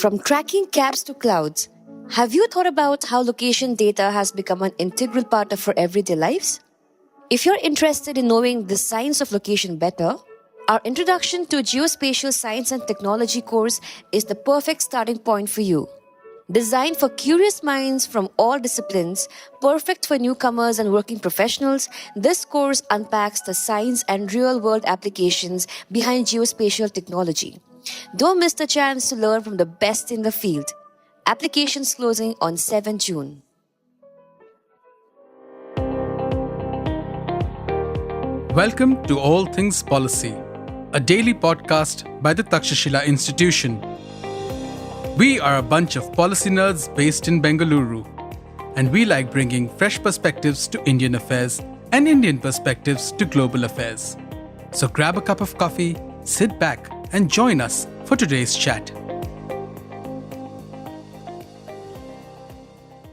From tracking cabs to clouds, have you thought about how location data has become an integral part of our everyday lives? If you're interested in knowing the science of location better, our Introduction to Geospatial Science and Technology course is the perfect starting point for you. Designed for curious minds from all disciplines, perfect for newcomers and working professionals, this course unpacks the science and real world applications behind geospatial technology. Don't miss the chance to learn from the best in the field. Applications closing on 7 June. Welcome to All Things Policy, a daily podcast by the Takshashila Institution. We are a bunch of policy nerds based in Bengaluru, and we like bringing fresh perspectives to Indian affairs and Indian perspectives to global affairs. So grab a cup of coffee, sit back, and join us for today's chat.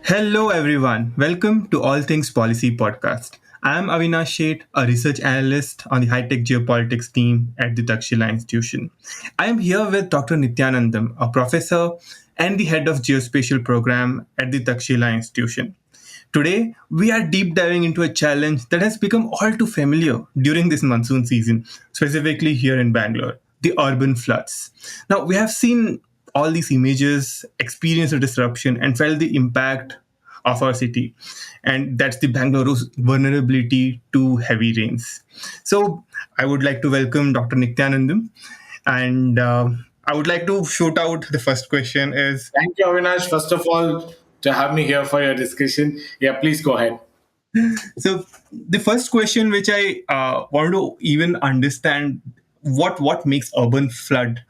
Hello everyone, welcome to All Things Policy podcast. I am Avinash Shet, a research analyst on the high-tech geopolitics team at the Takshashila Institution. I am here with Dr. Nithiyanandam, a professor and the head of Geospatial Program at the Takshashila Institution. Today, we are deep diving into a challenge that has become all too familiar during this monsoon season, specifically here in Bangalore, the urban floods. Now, we have seen all these images, experienced the disruption, and felt the impact of our city. And that's the Bangaluru's vulnerability to heavy rains. So I would like to welcome Dr. Nithiyanandam. And I would like to shoot out the first question is... Thank you, Avinash, first of all, to have me here for your discussion. Yeah, please go ahead. So the first question, which I want to even understand, what makes urban flood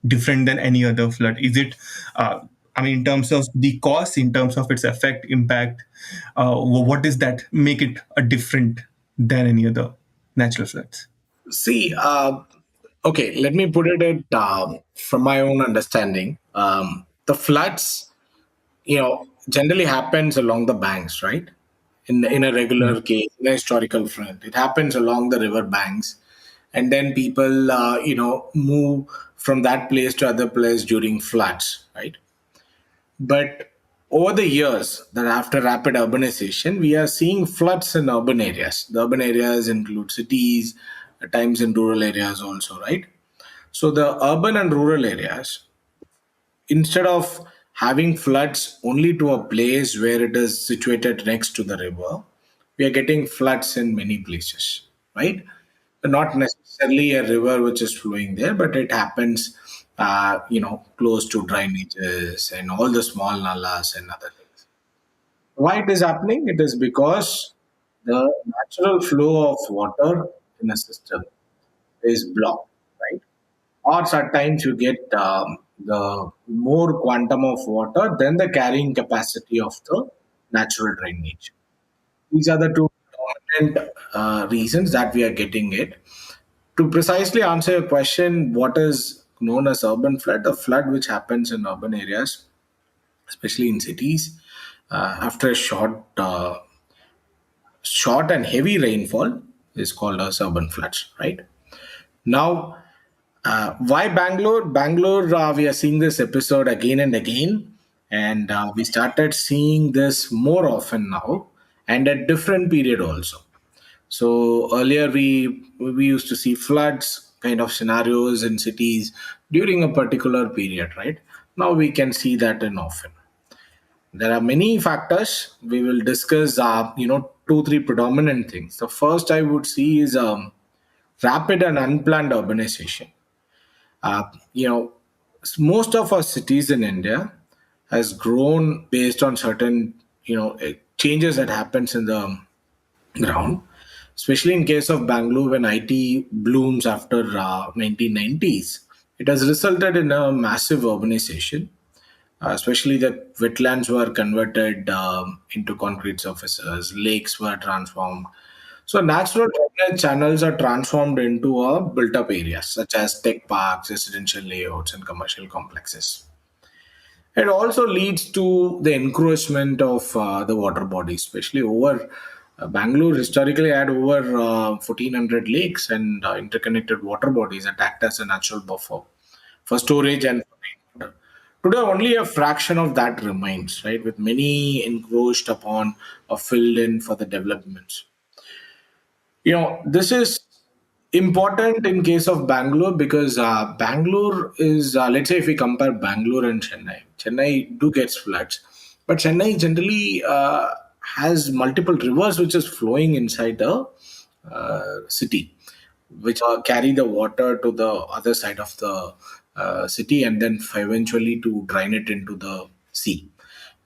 different than any other flood? Is it, in terms of the cost, in terms of its effect, impact, what does that make it different than any other natural floods? See, okay, let me put it from my own understanding. The floods, generally happens along the banks, right? In a regular case, in a historical flood, it happens along the river banks, and then people, move from that place to other place during floods, right? But over the years, that after rapid urbanization, we are seeing floods in urban areas. The urban areas include cities, at times in rural areas also, right? So the urban and rural areas, instead of having floods only to a place where it is situated next to the river, we are getting floods in many places, right? Not necessarily a river which is flowing there, but it happens, close to drainages and all the small nalas and other things. Why it is happening? It is because the natural flow of water in a system is blocked, right? Or at times you get the more quantum of water than the carrying capacity of the natural drainage. These are the two dominant reasons that we are getting it. To precisely answer your question, what is known as urban flood? The flood which happens in urban areas, especially in cities, after a short and heavy rainfall, is called as urban floods. Right now, why Bangalore? Bangalore, we are seeing this episode again and again, and we started seeing this more often now, and at different period also. So earlier we used to see floods kind of scenarios in cities during a particular period, right? Now we can see that in often. There are many factors. We will discuss, two, three predominant things. The first I would see is rapid and unplanned urbanization. Uh, you know, Most of our cities in India has grown based on certain, changes that happens in the ground, especially in case of Bangalore when IT blooms after 1990s. It has resulted in a massive urbanization, especially the wetlands were converted into concrete surfaces, lakes were transformed. So natural drainage channels are transformed into built-up areas such as tech parks, residential layouts, and commercial complexes. It also leads to the encroachment of the water bodies, especially over Bangalore historically had over 1,400 lakes and interconnected water bodies that act as a natural buffer for storage and for rainwater. Today, only a fraction of that remains, right? With many engrossed upon or filled in for the developments. This is important in case of Bangalore because Bangalore is, let's say, if we compare Bangalore and Chennai do gets floods, but Chennai generally has multiple rivers which is flowing inside the city, which carry the water to the other side of the city and then eventually to drain it into the sea.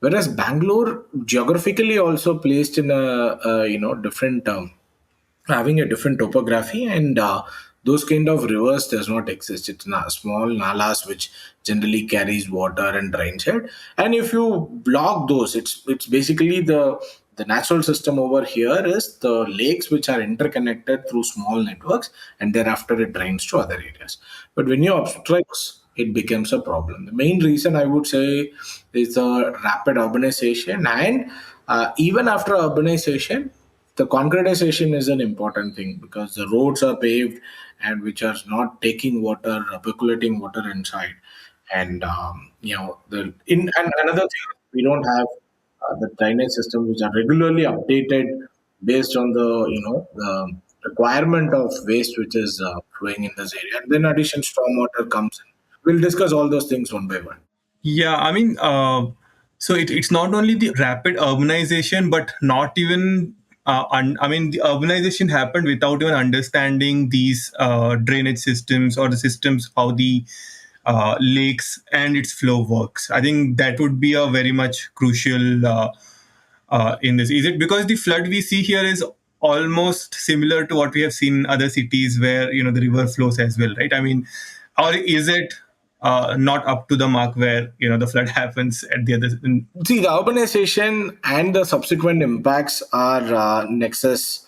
Whereas Bangalore geographically also placed in a different having a different topography, and those kind of rivers does not exist. It's small nalas which generally carries water and drains it, and if you block those, it's basically the natural system over here is the lakes which are interconnected through small networks, and thereafter it drains to other areas. But when you obstruct, it becomes a problem. The main reason I would say is the rapid urbanization, and even after urbanization, the concretization is an important thing because the roads are paved and which are not taking water, percolating water inside. And the in and another thing, we don't have the drainage systems which are regularly updated based on the requirement of waste which is flowing in this area. And then addition stormwater comes in. We'll discuss all those things one by one. Yeah, I mean, so it's not only the rapid urbanization, but not even. I mean, the urbanization happened without even understanding these drainage systems or the systems how the lakes and its flow works. I think that would be a very much crucial in this. Is it because the flood we see here is almost similar to what we have seen in other cities where the river flows as well, right? I mean, or is it not up to the mark where the flood happens at the other? See, the urbanization and the subsequent impacts are nexus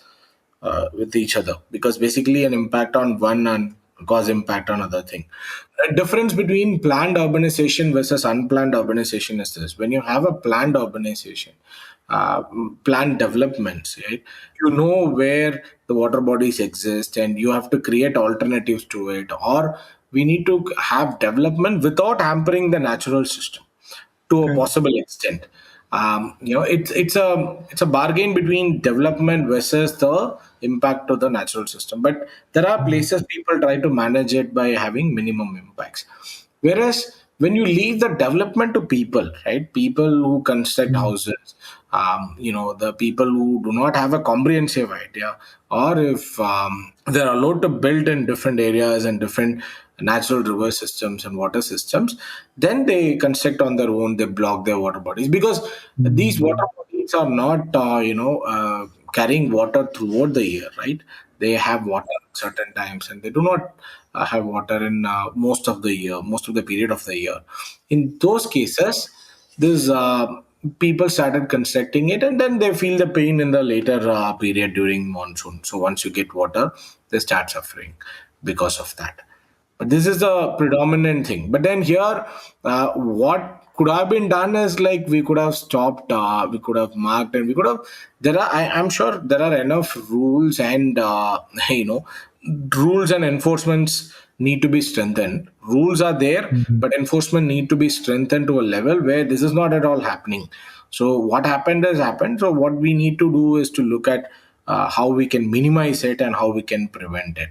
with each other because basically an impact on one and cause impact on other thing. A difference between planned urbanization versus unplanned urbanization is this: when you have a planned urbanization, planned developments, right? You know where the water bodies exist, and you have to create alternatives to it, or we need to have development without hampering the natural system to a possible extent. It's a bargain between development versus the impact to the natural system. But there are places people try to manage it by having minimum impacts. Whereas when you leave the development to people, right? People who construct houses, the people who do not have a comprehensive idea, or if they're allowed to build in different areas and different natural river systems and water systems, then they construct on their own, they block their water bodies because these water bodies are not carrying water throughout the year, right? They have water at certain times and they do not have water in most of the period of the year. In those cases, this people started constructing it, and then they feel the pain in the later period during monsoon. So once you get water, they start suffering because of that. But this is the predominant thing. But then here, what could have been done is like we could have stopped, we could have marked, and we could have. I'm sure there are enough rules and rules and enforcements need to be strengthened. Rules are there, but enforcement need to be strengthened to a level where this is not at all happening. So what happened has happened. So what we need to do is to look at how we can minimize it and how we can prevent it.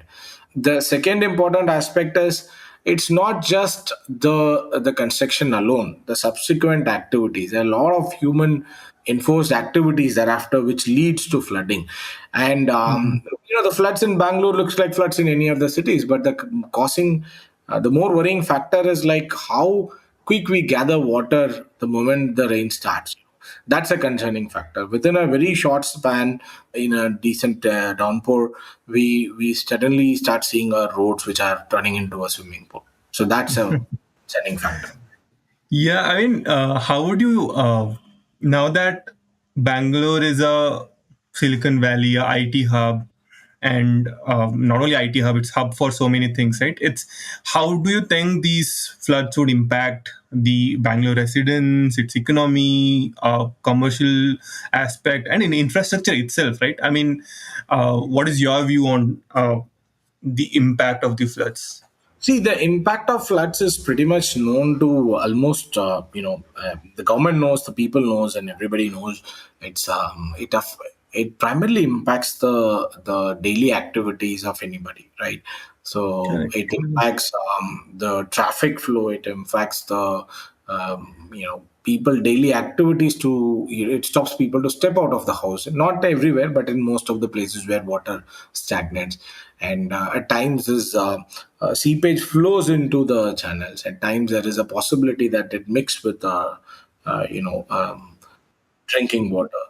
The second important aspect is it's not just the construction alone, the subsequent activities. There are a lot of human enforced activities thereafter which leads to flooding. And the floods in Bangalore looks like floods in any of the cities, but the more worrying factor is like how quick we gather water the moment the rain starts. That's a concerning factor. Within a very short span, in a decent downpour, we suddenly start seeing our roads which are turning into a swimming pool. So that's a concerning factor. Yeah, I mean, how would you now that Bangalore is a Silicon Valley, a IT hub, and not only IT hub, it's hub for so many things, right? It's how do you think these floods would impact the Bangalore residents, its economy, commercial aspect, and in infrastructure itself, right? I mean, what is your view on the impact of the floods? See, the impact of floods is pretty much known to almost, the government knows, the people knows, and everybody knows. It's it primarily impacts the daily activities of anybody, right? So Correct. it impacts the traffic flow. It impacts the people daily activities. It stops people to step out of the house. Not everywhere, but in most of the places where water stagnates, and at times this seepage flows into the channels. At times there is a possibility that it mixed with drinking water,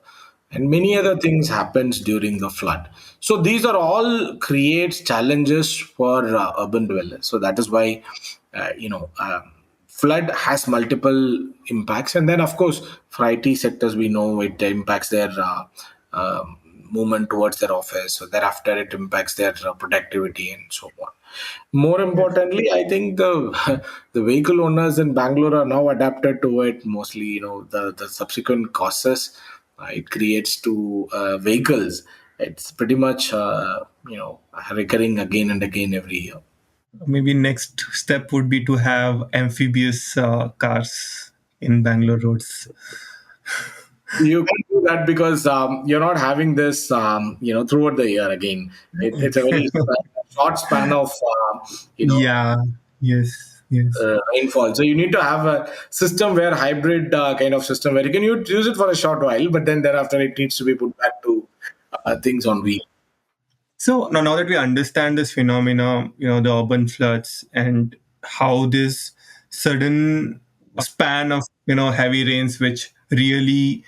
and many other things happens during the flood. So these are all creates challenges for urban dwellers. So that is why flood has multiple impacts. And then of course for IT sectors, we know it impacts their movement towards their office. So thereafter it impacts their productivity and so on. More importantly, I think the the vehicle owners in Bangalore are now adapted to it. Mostly, the subsequent causes it creates to vehicles. It's pretty much recurring again and again every year. Maybe next step would be to have amphibious cars in Bangalore roads. You can do that because you're not having this, throughout the year again. It's a very short span of, Yeah. Yes. Yes. rainfall. So you need to have a system where hybrid kind of system where you can use it for a short while, but then thereafter it needs to be put back to things on wheel. So now that we understand this phenomena, the urban floods and how this sudden span of heavy rains, which really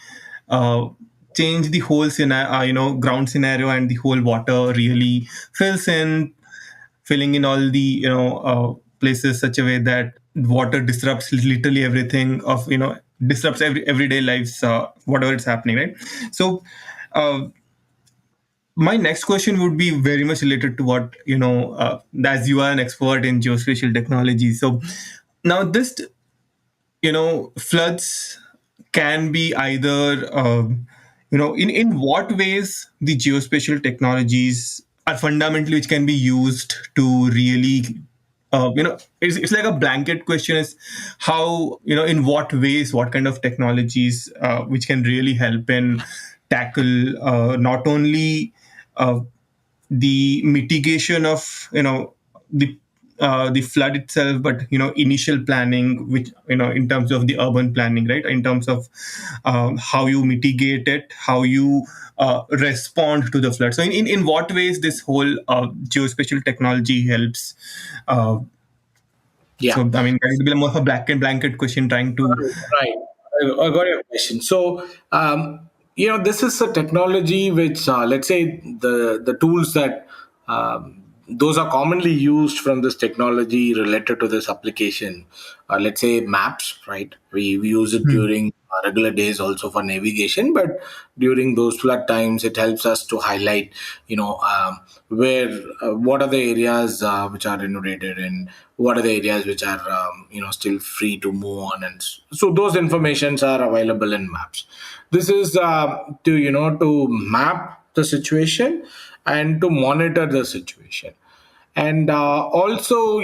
uh, change the whole scenario, ground scenario, and the whole water really filling in all the places such a way that water disrupts literally everything of disrupts everyday lives, whatever it's happening, right? So. My next question would be very much related to what as you are an expert in geospatial technology. So now this floods can be either in what ways the geospatial technologies are fundamentally which can be used to really it's like a blanket question is how in what ways, what kind of technologies which can really help in tackle not only uh, the mitigation of the flood itself, but initial planning, which in terms of the urban planning, right, in terms of how you mitigate it, how you respond to the flood. So in what ways this whole geospatial technology helps? Yeah. So I mean that would be more of a blanket question trying to. Right. I got your question. So, this is a technology which, let's say, the tools that those are commonly used from this technology related to this application. Let's say maps, right? We use it Hmm. during regular days also for navigation, but during those flood times, it helps us to highlight, where what are the areas which are inundated, and what are the areas which are still free to move on, and so those informations are available in maps. This is to map the situation and to monitor the situation. And also,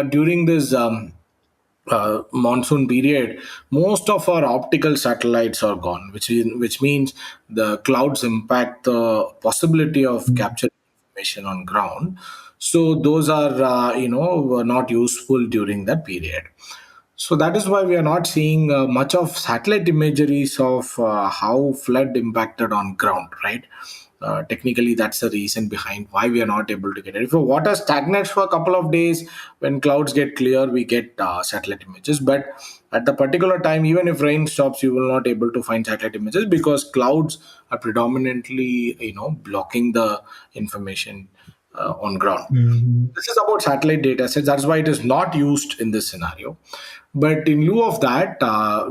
during this monsoon period, most of our optical satellites are gone, which means the clouds impact the possibility of capturing information on ground. So those are were not useful during that period. So that is why we are not seeing much of satellite imageries of how flood impacted on ground, right? Technically, that's the reason behind why we are not able to get it. If the water stagnates for a couple of days, when clouds get clear, we get satellite images. But at the particular time, even if rain stops, you will not able to find satellite images because clouds are predominantly, blocking the information on ground. Mhm. This is about satellite data sets. That's why it is not used in this scenario. But in lieu of that,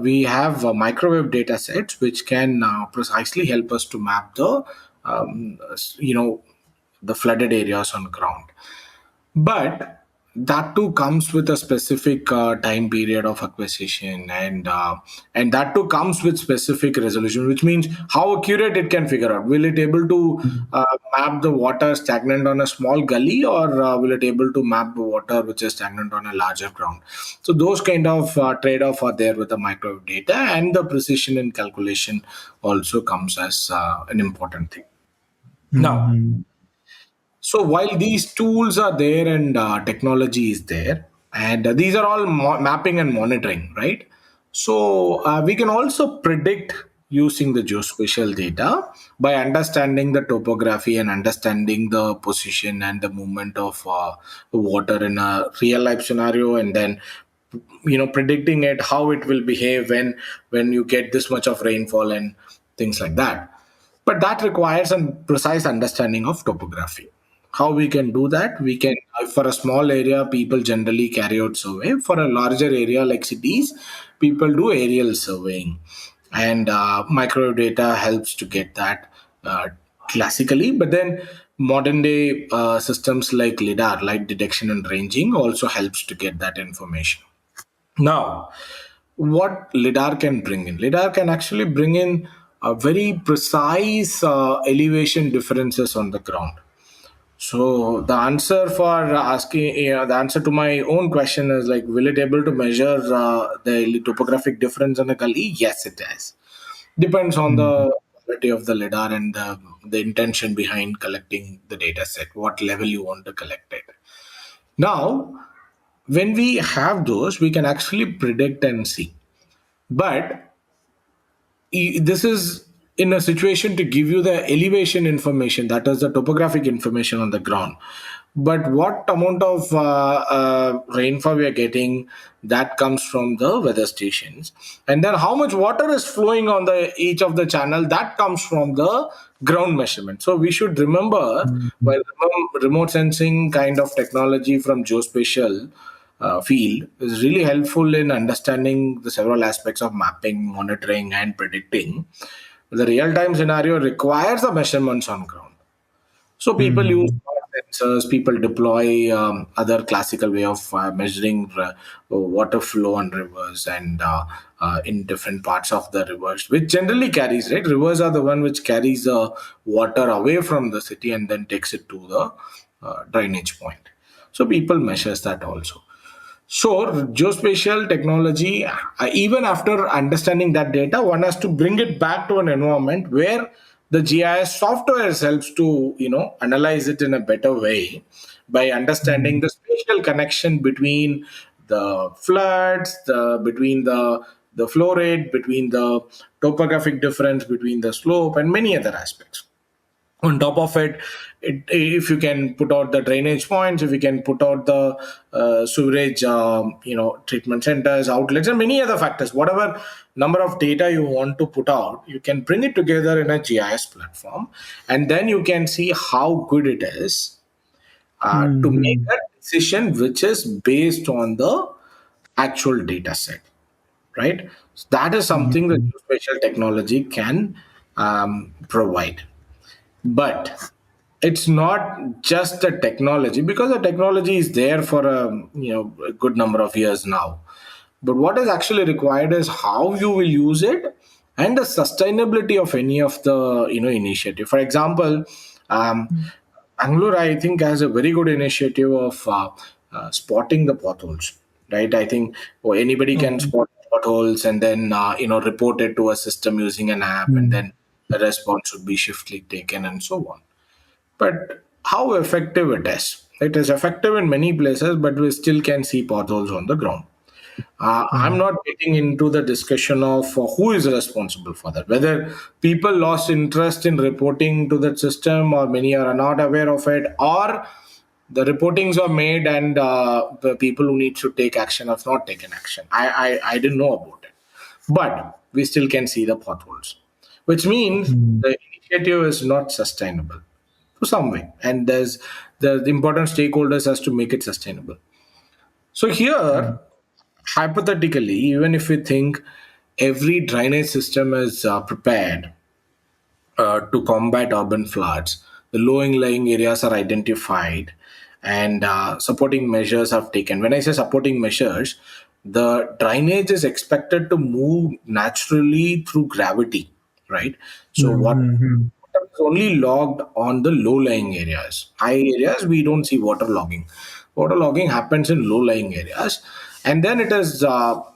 we have microwave data sets which can precisely help us to map um, you know, the flooded areas on ground. But that too comes with a specific time period of acquisition, and that too comes with specific resolution, which means how accurate it can figure out. Will it able to map the water stagnant on a small gully, or will it able to map the water which is stagnant on a larger ground? So those kind of trade-off are there with the microwave data, and the precision in calculation also comes as an important thing. Now, Mhm. so while these tools are there and technology is there, and these are all mapping and monitoring, right? So we can also predict using the geospatial data by understanding the topography and understanding the position and the movement of the water in a real life scenario, and then predicting it how it will behave when you get this much of rainfall and things like that. But that requires a precise understanding of topography. How we can do that? We can, for a small area, people generally carry out survey. For a larger area like cities, people do aerial surveying, and microwave data helps to get that classically. But then modern day systems like lidar, light detection and ranging, also helps to get that information. Now, what lidar can bring in? Lidar can actually bring in a very precise elevation differences on the ground. So the answer for asking, the answer to my own question is like, will it able to measure the topographic difference in a gully? Yes, it is. Depends on Mhm. the quality of the lidar and the intention behind collecting the data set, what level you want to collect it. Now, when we have those, we can actually predict and see. But this is in a situation to give you the elevation information, that is the topographic information on the ground. But what amount of rainfall we are getting, that comes from the weather stations, and then how much water is flowing on the each of the channel, that comes from the ground measurement. So we should remember, Mhm. while remote sensing kind of technology from geospatial field is really helpful in understanding the several aspects of mapping, monitoring, and predicting. The real-time scenario requires the measurements on ground. So people use Mhm. sensors, people deploy other classical way of measuring water flow on rivers and in different parts of the rivers, which generally carries, right? Rivers are the one which carries the water away from the city and then takes it to the drainage point. So people measures that also. So, geospatial technology, even after understanding that data, one has to bring it back to an environment where the GIS software helps to, analyze it in a better way by understanding Mhm. the spatial connection between the floods, between the flow rate, between the topographic difference, between the slope, and many other aspects. On top of it, if you can put out the drainage points, if you can put out the sewerage treatment centers, outlets, and many other factors, whatever number of data you want to put out, you can bring it together in a GIS platform, and then you can see how good it is to make Mhm. a decision which is based on the actual data set, right? So that is something that Mhm. geospatial technology can provide. But it's not just the technology, because the technology is there for a good number of years now. But what is actually required is how you will use it and the sustainability of any of the initiative. For example, um, Bangalore, I think, has a very good initiative of spotting the potholes. Right, I think anybody can Okay. spot potholes and then report it to a system using an app, and Mhm. then a response should be swiftly taken and so on. But how effective it is? It is effective in many places, but we still can see potholes on the ground. I'm Mhm. not getting into the discussion of who is responsible for that. Whether people lost interest in reporting to that system, or many are not aware of it, or the reportings are made and the people who need to take action have not taken action. I didn't know about it, but we still can see the potholes, which means Mhm. the initiative is not sustainable to some way, and there's the important stakeholders has to make it sustainable. So here, hypothetically, even if we think every drainage system is prepared to combat urban floods, the low lying areas are identified, and supporting measures have taken. When I say supporting measures, the drainage is expected to move naturally through gravity, right? So what Mhm. is only logged on the low-lying areas. High areas, we don't see water logging. Water logging happens in low-lying areas, and then it is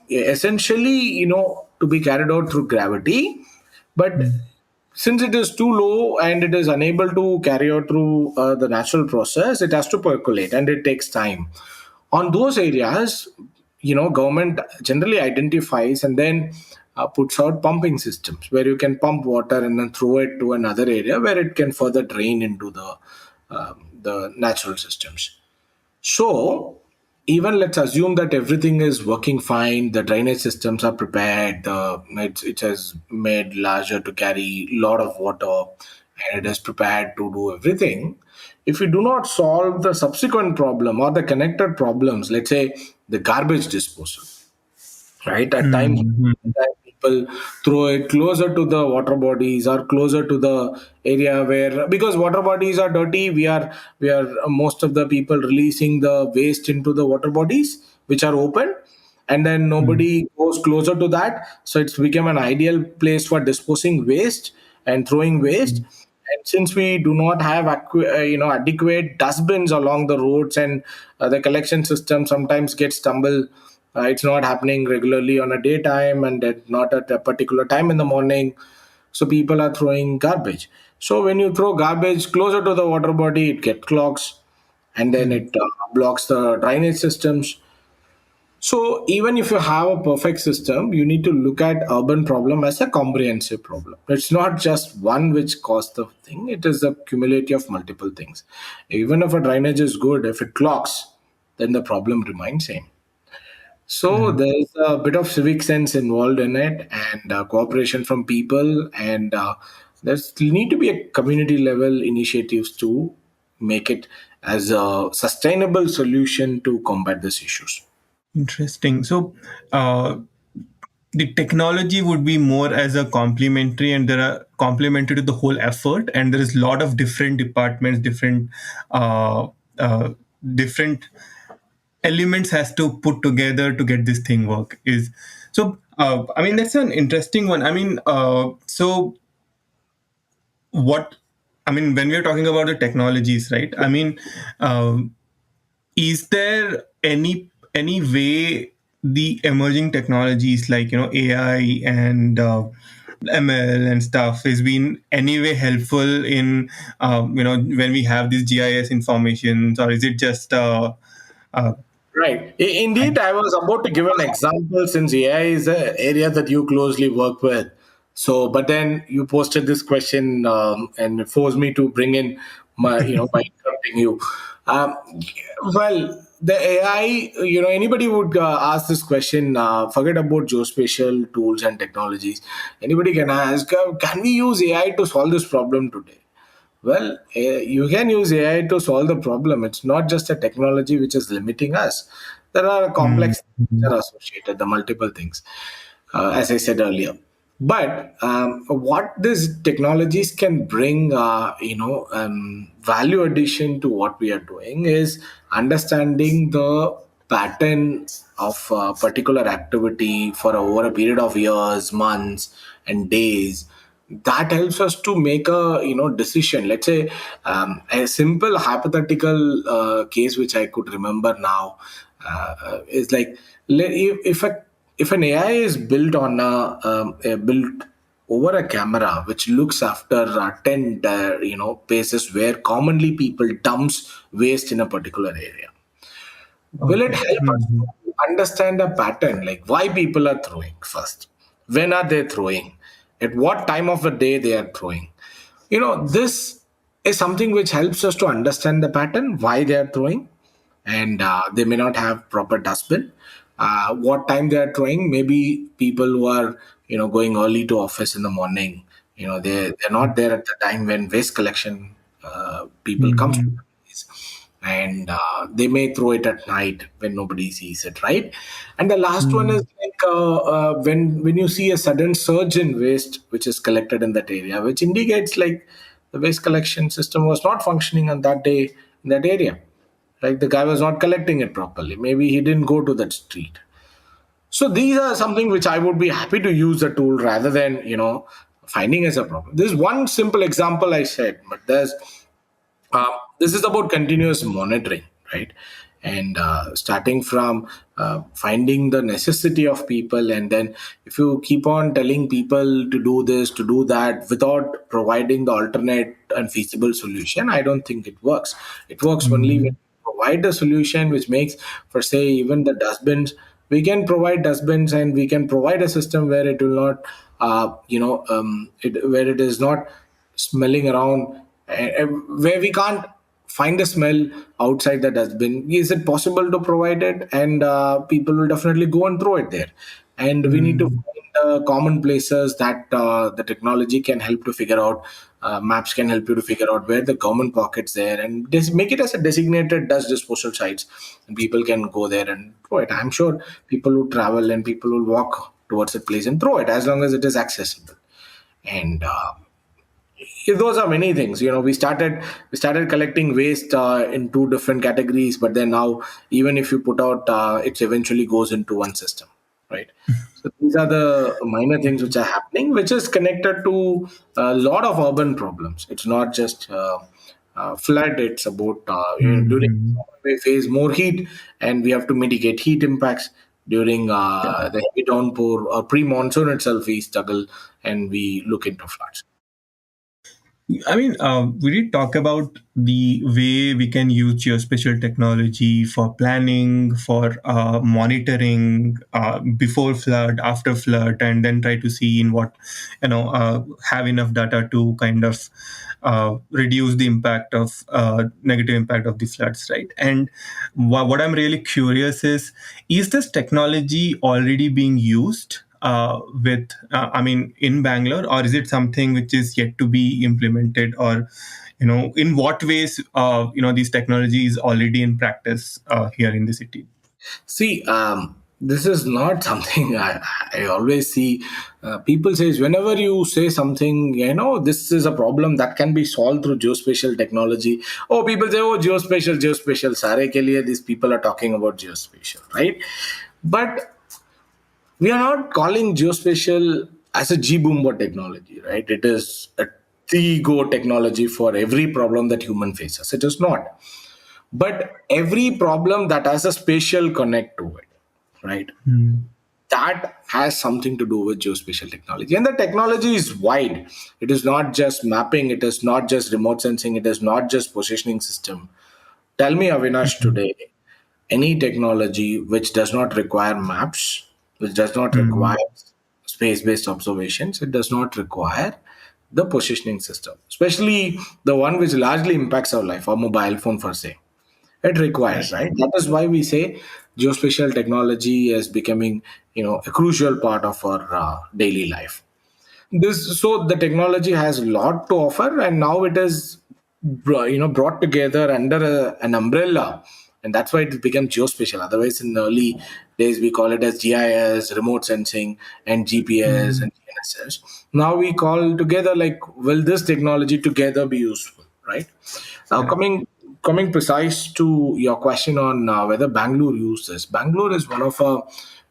essentially, to be carried out through gravity. But Mhm. since it is too low and it is unable to carry out through the natural process, it has to percolate and it takes time. On those areas, government generally identifies and then puts out pumping systems where you can pump water and then throw it to another area where it can further drain into the natural systems. So, even let's assume that everything is working fine, the drainage systems are prepared, it has made larger to carry a lot of water, and it is prepared to do everything. If we do not solve the subsequent problem or the connected problems, let's say the garbage disposal, right? At times, Mhm. people throw it closer to the water bodies or closer to the area where, because water bodies are dirty, we are most of the people releasing the waste into the water bodies which are open, and then Mhm. nobody goes closer to that. So it's become an ideal place for disposing waste and throwing waste. And since we do not have adequate dustbins along the roads, and the collection system sometimes gets stumbled, it's not happening regularly on a daytime and not at a particular time in the morning. So people are throwing garbage. So when you throw garbage closer to the water body, it gets clogs, and then Mhm. it blocks the drainage systems. So even if you have a perfect system, you need to look at urban problem as a comprehensive problem. It's not just one which caused the thing, it is a cumulative of multiple things. Even if a drainage is good, if it clogs, then the problem remains same. So Right. there's a bit of civic sense involved in it, and cooperation from people, and there's need to be a community level initiatives to make it as a sustainable solution to combat these issues. Interesting. So, uh, the technology would be more as a complementary, and there are complementary to the whole effort, and there is a lot of different departments, uh, uh, different elements has to put together to get this thing work. Is so. I mean, that's an interesting one. I mean, so what? I mean, when we are talking about the technologies, right? I mean, um, is there any way the emerging technologies like AI and ML and stuff has been any way helpful in when we have these GIS informations, or is it just uh, Right. Indeed, I was about to give an example since AI is an area that you closely work with. So, but then you posted this question, and it forced me to bring in by interrupting you. Um, well, the AI, anybody would ask this question. Forget about geospatial tools and technologies. Anybody can ask, can we use AI to solve this problem today? Well, you can use AI to solve the problem. It's not just a technology which is limiting us. There are mm, complex things that are associated, the multiple things, as I said earlier. But what these technologies can bring, value addition to what we are doing is understanding the pattern of a particular activity for over a period of years, months, and days. That helps us to make a decision. Let's say a simple hypothetical case which I could remember now is like, if an AI is built on built over a camera which looks after 10 places where commonly people dumps waste in a particular area, will it okay. help us Mhm. to understand a pattern, like why people are throwing first, when are they throwing, at what time of the day they are throwing? This is something which helps us to understand the pattern, why they are throwing. And they may not have proper dustbin, what time they are throwing. Maybe people who are going early to office in the morning, they're not there at the time when waste collection people comes to Mhm. the place. And they may throw it at night when nobody sees it, right? And the last one is Mhm. like, when you see a sudden surge in waste which is collected in that area, which indicates like the waste collection system was not functioning on that day in that area. Like the guy was not collecting it properly. Maybe he didn't go to that street. So these are something which I would be happy to use the tool rather than finding as a problem. This is one simple example I said, but uh, this is about continuous monitoring, right? And starting from finding the necessity of people, and then if you keep on telling people to do this, to do that, without providing the alternate and feasible solution, I don't think it works. It works only when Mm, you provide a solution which makes, for say, even the dustbins. We can provide dustbins, and we can provide a system where it will not, where it is not smelling around, where we can't find the smell outside the dustbin. Is it possible to provide it? And people will definitely go and throw it there. And we need to mm, find common places that the technology can help to figure out. Maps can help you to figure out where the government pockets there, and make it as a designated dust disposal sites, and people can go there and throw it. I'm sure people will travel and people will walk towards the place and throw it as long as it is accessible. And those are many things. We started collecting waste in two different categories, but then now even if you put out, it eventually goes into one system, right? So these are the minor things which are happening, which is connected to a lot of urban problems. It's not just flood. It's about during mm. summer we face more heat, and we have to mitigate heat impacts. During the heavy downpour or pre-monsoon itself, we struggle and we look into floods. I mean, we did talk about the way we can use geospatial technology for planning, for monitoring before flood, after flood, and then try to see in what, have enough data to kind of reduce the impact of negative impact of the floods, right? And what I'm really curious is this technology already being used in Bangalore, or is it something which is yet to be implemented, or in what ways these technologies already in practice here in the city? See, this is not something I always see. People says whenever you say something, this is a problem that can be solved through geospatial technology. Oh, people say, oh, geospatial. Sare ke liye, these people are talking about geospatial, right? But we are not calling geospatial as a G-Boombo technology, right? It is a T-Go technology for every problem that human faces. It is not. But every problem that has a spatial connect to it, right? Hmm. That has something to do with geospatial technology. And the technology is wide. It is not just mapping, it is not just remote sensing, it is not just positioning system. Tell me, Avinash, today, any technology which does not require maps, which does not Hmm. require space based observations, it does not require the positioning system, especially the one which largely impacts our life, our mobile phone, per se. It requires, Right. right? That is why we say geospatial technology is becoming, a crucial part of our daily life. This so the technology has a lot to offer, and now it is brought together under an umbrella, and that's why it became geospatial. Otherwise, in the early days, we call it as GIS, remote sensing, and GPS Hmm. and GNSS. Now we call together, like, will this technology together be useful, right? Now, Correct. coming precise to your question on whether Bangalore used this. Bangalore is one of a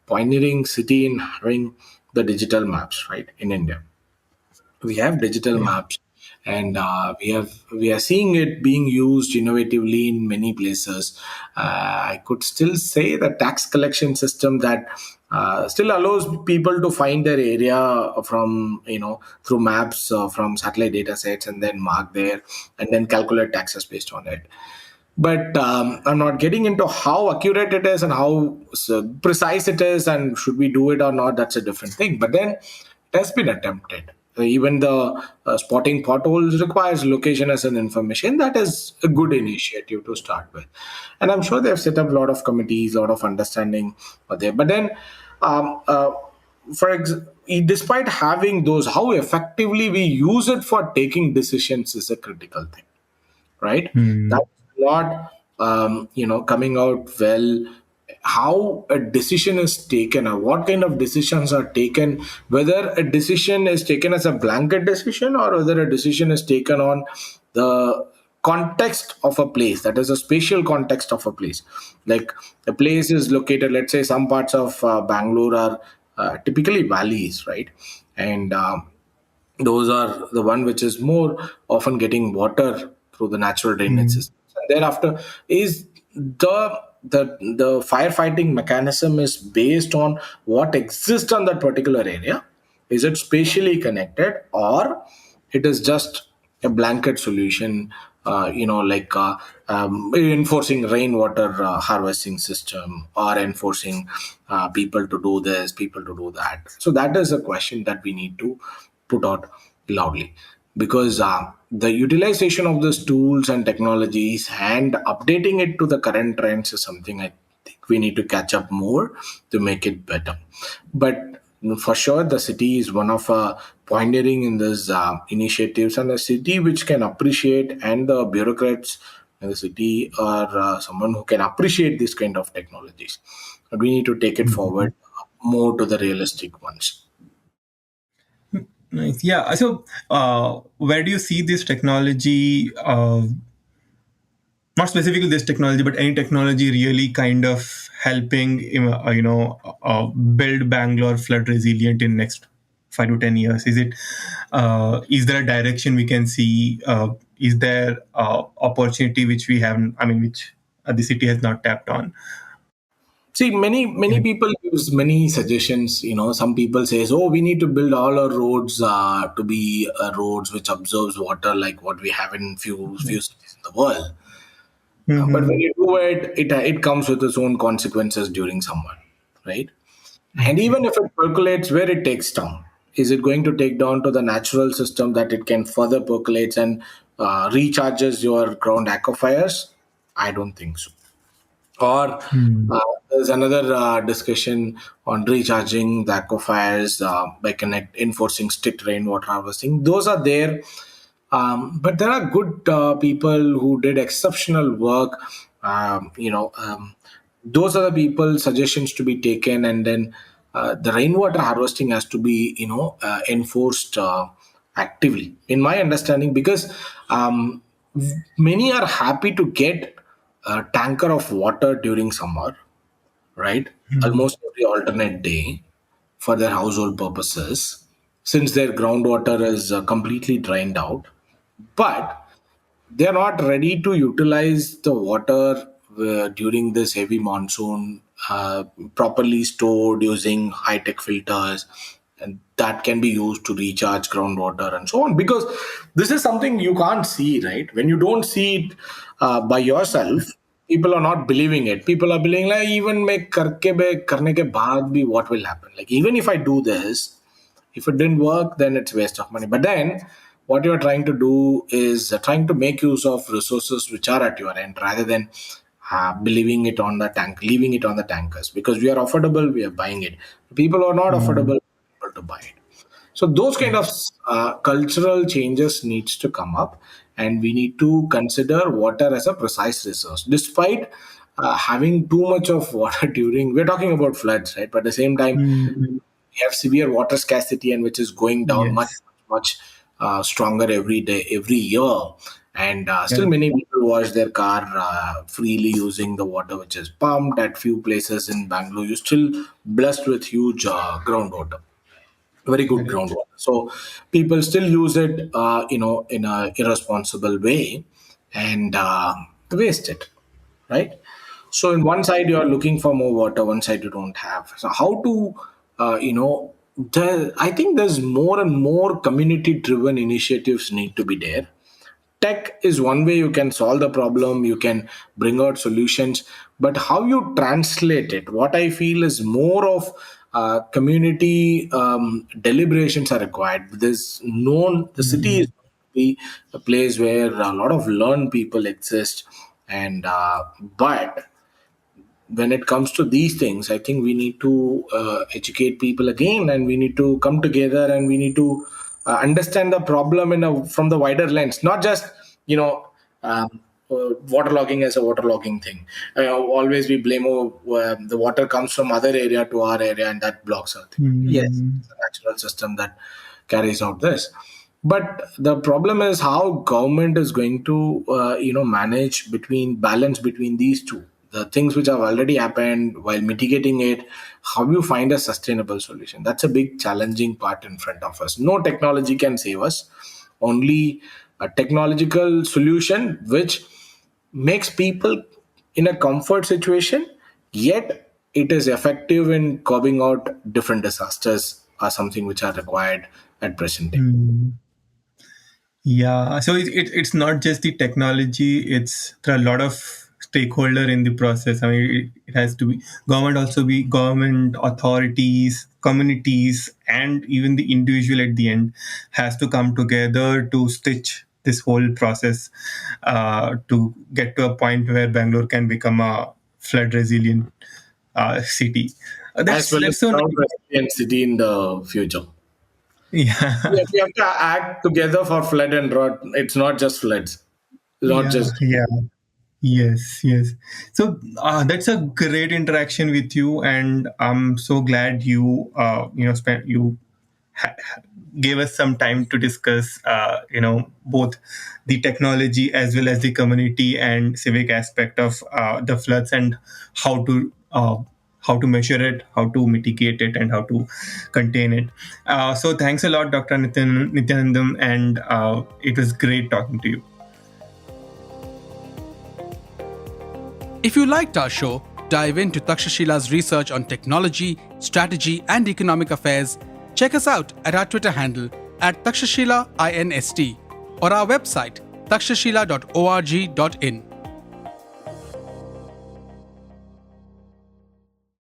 pioneering city in having the digital maps, right, in India. We have digital Yeah. maps, and we are seeing it being used innovatively in many places. I could still say the tax collection system that still allows people to find their area from, through maps, from satellite data sets, and then mark there, and then calculate taxes based on it. But I'm not getting into how accurate it is and how precise it is, and should we do it or not, that's a different thing. But then it has been attempted. Even the spotting potholes requires location as an information. That is a good initiative to start with, and I'm sure they've set up a lot of committees, a lot of understanding are there. But then um, uh, despite having those, how effectively we use it for taking decisions is a critical thing, right? Hmm. That's not coming out well. How a decision is taken, or what kind of decisions are taken, whether a decision is taken as a blanket decision, or whether a decision is taken on the context of a place, that is a spatial context of a place. Like a place is located, let's say some parts of Bangalore are typically valleys, right? And those are the one which is more often getting water through the natural drainage Mm. system. And thereafter is the firefighting mechanism is based on what exists on that particular area. Is it spatially connected, or it is just a blanket solution, like enforcing rainwater harvesting system, or enforcing people to do this, people to do that? So that is a question that we need to put out loudly, because the utilization of these tools and technologies and updating it to the current trends is something I think we need to catch up more to make it better. But for sure, the city is one of pioneering in these initiatives, and a city which can appreciate, and the bureaucrats in the city are someone who can appreciate this kind of technologies. But we need to take it forward more to the realistic ones. Nice. Yeah. So, where do you see this technology? Not specifically this technology, but any technology really kind of helping, build Bangalore flood resilient in next 5 to 10 years? Is there a direction we can see? Is there opportunity which we have? I mean, which the city has not tapped on? See, many people use many suggestions. Some people says, "Oh, we need to build all our roads to be roads which absorbs water, like what we have in few cities in the world." But when Mm-hmm. you do it, it comes with its own consequences during summer, right? And even if it percolates, where it takes down, is it going to take down to the natural system that it can further percolate and recharges your ground aquifers? I don't think so. Or there's another discussion on recharging the aquifers by enforcing strict rainwater harvesting. Those are there, but there are good people who did exceptional work. Those are the people suggestions to be taken, and then the rainwater harvesting has to be enforced actively, in my understanding, because many are happy to get a tanker of water during summer, right? Almost every alternate day for their household purposes, since their groundwater is completely drained out. But they are not ready to utilize the water during this heavy monsoon, properly stored using high tech filters, and that can be used to recharge groundwater and so on. Because this is something you can't see, right? When you don't see it by yourself, people are not believing it. People are believing like, even make karne ke baad bhi what will happen? Like, even if I do this, if it didn't work, then it's waste of money. But then what you're trying to do is trying to make use of resources which are at your end, rather than believing it on the tank, leaving it on the tankers, because we are affordable, we are buying it. People who are not affordable, able to buy it. So those kind of cultural changes needs to come up, and we need to consider water as a precise resource. Despite having too much of water during, we're talking about floods, right? But at the same time, Mm-hmm. we have severe water scarcity, and which is going down much Yes. much stronger every day, every year. And still Correct. many people wash their car freely using the water which is pumped. At few places in Bangalore, you're still blessed with huge groundwater, very good Correct. groundwater. So people still use it, in a irresponsible way, and waste it, right? So in one side you are looking for more water, one side you don't have. So how to, I think there's more and more community-driven initiatives need to be there. Tech is one way you can solve the problem, you can bring out solutions, but how you translate it, what I feel is more of community deliberations are required. There's known the city is Mm-hmm. be a place where a lot of learned people exist, and but when it comes to these things, I think we need to educate people again, and we need to come together, and we need to understand the problem from the wider lens, not just you know waterlogging as a waterlogging thing. Always we blame, the water comes from other area to our area, and that blocks our thing. Yes, Mm-hmm. it's a natural system that carries out this. But the problem is how government is going to manage balance between these two, the things which have already happened, while mitigating it. How you find a sustainable solution? That's a big challenging part in front of us. No technology can save us, only a technological solution which makes people in a comfort situation, yet it is effective in curbing out different disasters, are something which are required at present day. Hmm. Yeah, so it's not just the technology, it's there are a lot of stakeholder in the process. I mean, it has to be government, also be government authorities, communities, and even the individual at the end has to come together to stitch this whole process to get to a point where Bangalore can become a flood resilient city. As well as That's so drought nice. resilient city in the future. Yeah. We have to act together for flood and drought. It's not just floods, not Yeah, just. yeah. Yes, yes. So that's a great interaction with you, and I'm so glad spent ha- gave us some time to discuss both the technology as well as the community and civic aspect of the floods, and how to uh, how to measure it, how to mitigate it, and how to contain it. So thanks a lot, Dr. Nityanandam, and it was great talking to you. If you liked our show, dive into Takshashila's research on technology, strategy, and economic affairs. Check us out at our Twitter handle at Takshashila INST or our website takshashila.org.in.